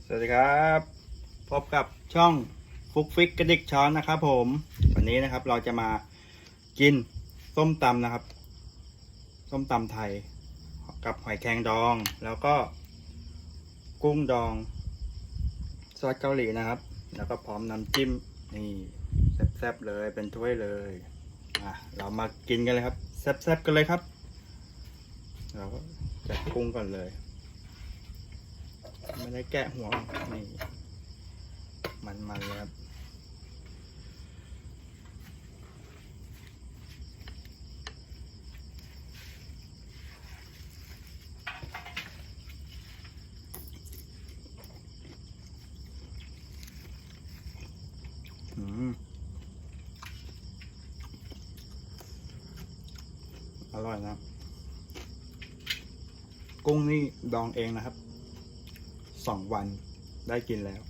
สวัสดีครับพบกับช่องฟุกฟิกกระดิกช้อนนะครับผมวันนี้นะครับเราจะมากินส้มตำนะครับส้มตำไทยกับหอยแครงดองแล้วก็กุ้งดองซอสเกาหลีนะครับแล้วก็พร้อมน้ำจิ้มนี่แซ่บๆเลยเป็นถ้วยเลยเรามากินกันเลยครับแซ่บๆกันเลยครับเราก็แกะกุ้งก่อนเลยไม่ได้แกะหัวนี่มันเลยครับอร่อยนะกุ้งนี่ดองเองนะครับ2 วันได้กินแล้ว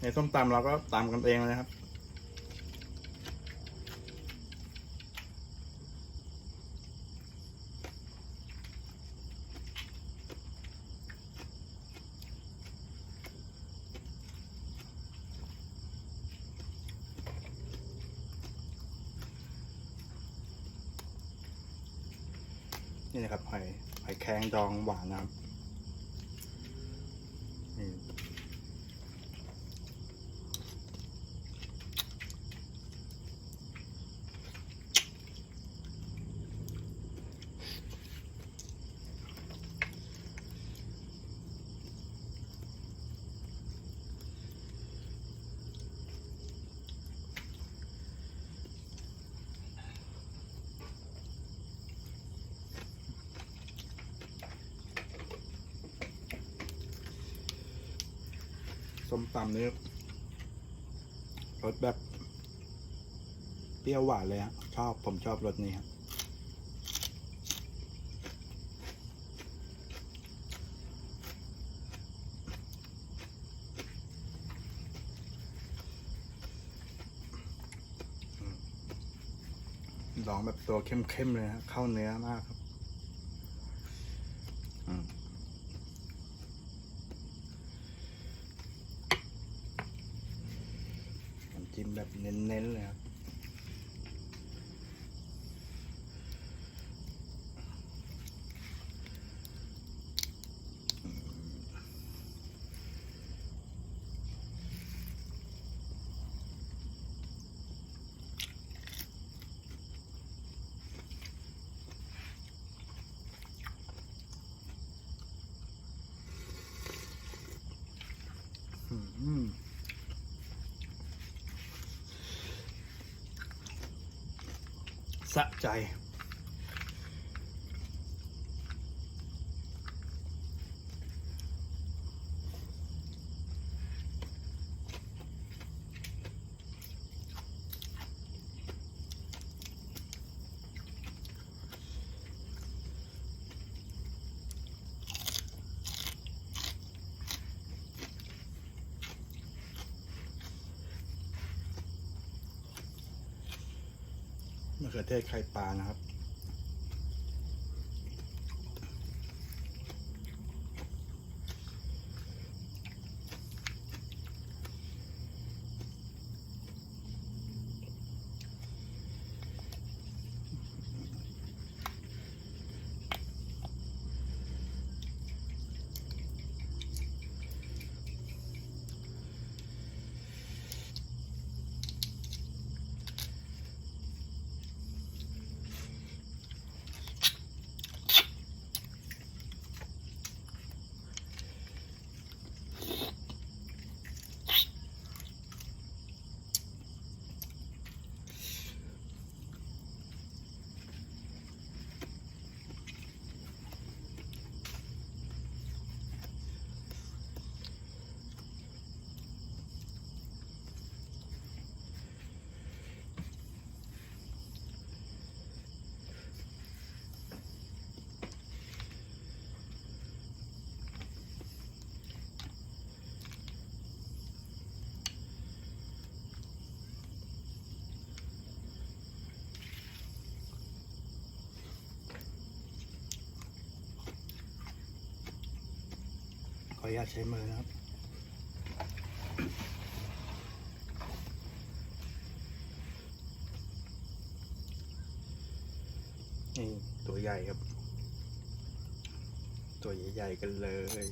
ในส้มตำเราก็ตำกันเองเลยครับนี่นะครับหอยแครงดองหวานนะครับนี่ส้มตำนี้รสแบบเปรี้ยวหวานเลยฮะผมชอบรสนี้ครับดองแบบตัวเข้มๆเลยฮะเข้าเนื้อมากครับจิ้มแบบเน้นๆเลยครับสะใจมะเขือเทศไข่ปลานะครับ อนุญาตใช้มือนะครับนี่ตัวใหญ่ครับตัวใหญ่ๆกันเลย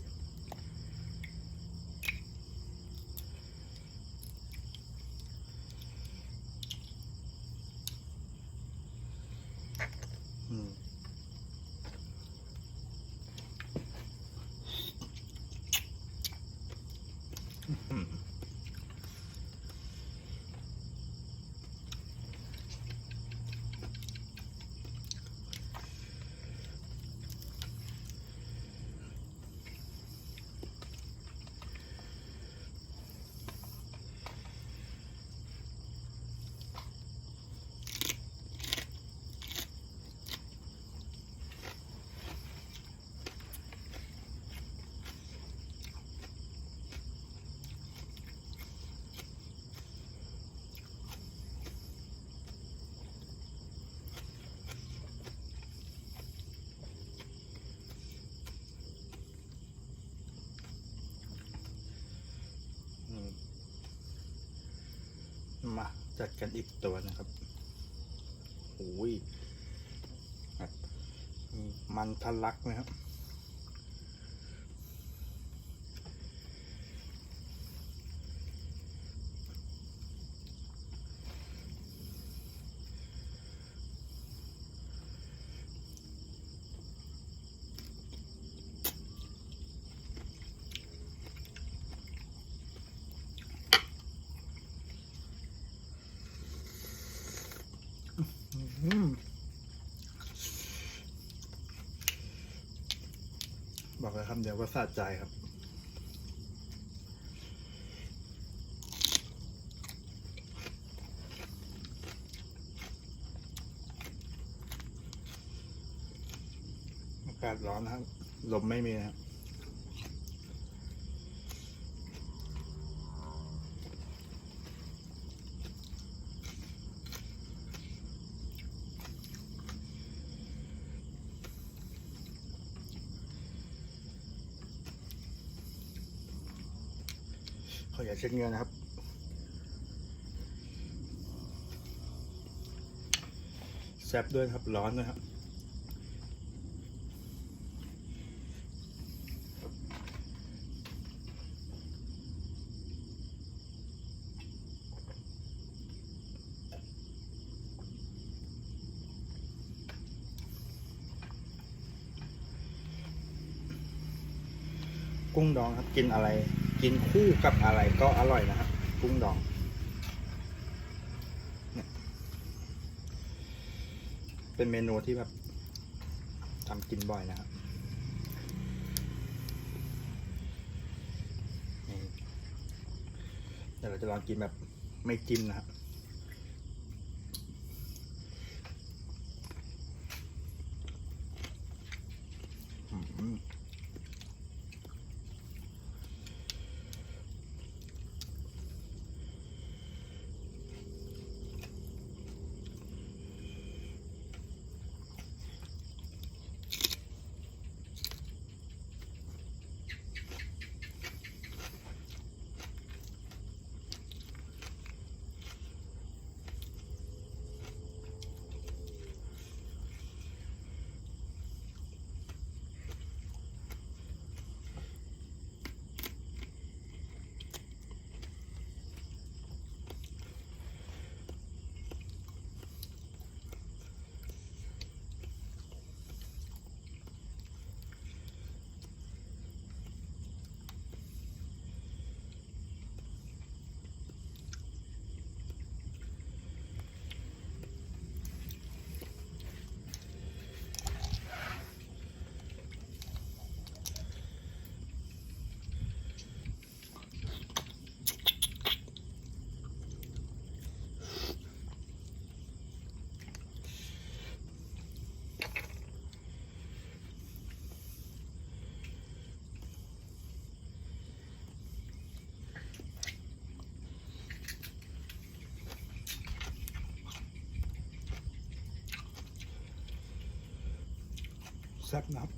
มาจัดกันอีกตัวนะครับโอ้ยมันทะลักนะครับบอกเลยคำเดียวว่าสะใจครับอากาศร้อนนะครับลมไม่มีนะครับขออย่าเช็ดเหงื่อนะครับแซ่บด้วยครับร้อนนะครับกุ้งดองครับกินอะไรกินคู่กับอะไรก็อร่อยนะครับกุ้งดองเป็นเมนูที่แบบทำกินบ่อยนะครับเดี๋ยวเราจะลองกินแบบไม่จิ้มนะครับแซ่บนะครับ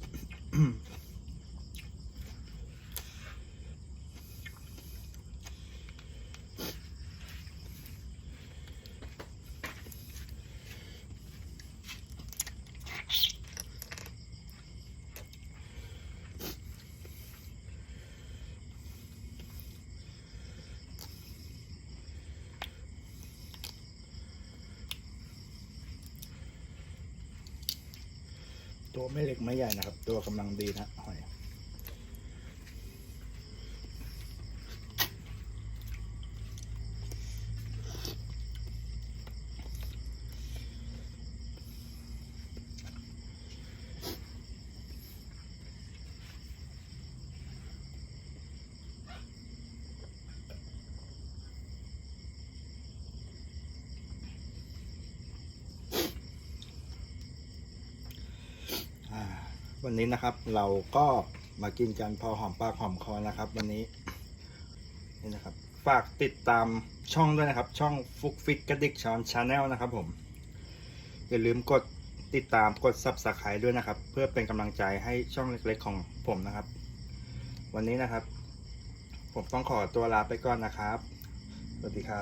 ตัวไม่เล็กไม่ใหญ่นะครับ ตัวกำลังดีนะหอยวันนี้นะครับเราก็มากินกันพอหอมปากหอมคอนะครับ วันนี้นี่นะครับฝากติดตามช่องด้วยนะครับ ช่องฟุกฟิกกระดิกช้อนชาแนลนะครับผมอย่าลืมกดติดตามกด Subscribe ด้วยนะครับ เพื่อเป็นกำลังใจให้ช่องเล็กๆของผมนะครับ วันนี้นะครับผมต้องขอตัวลาไปก่อนนะครับสวัสดีครับ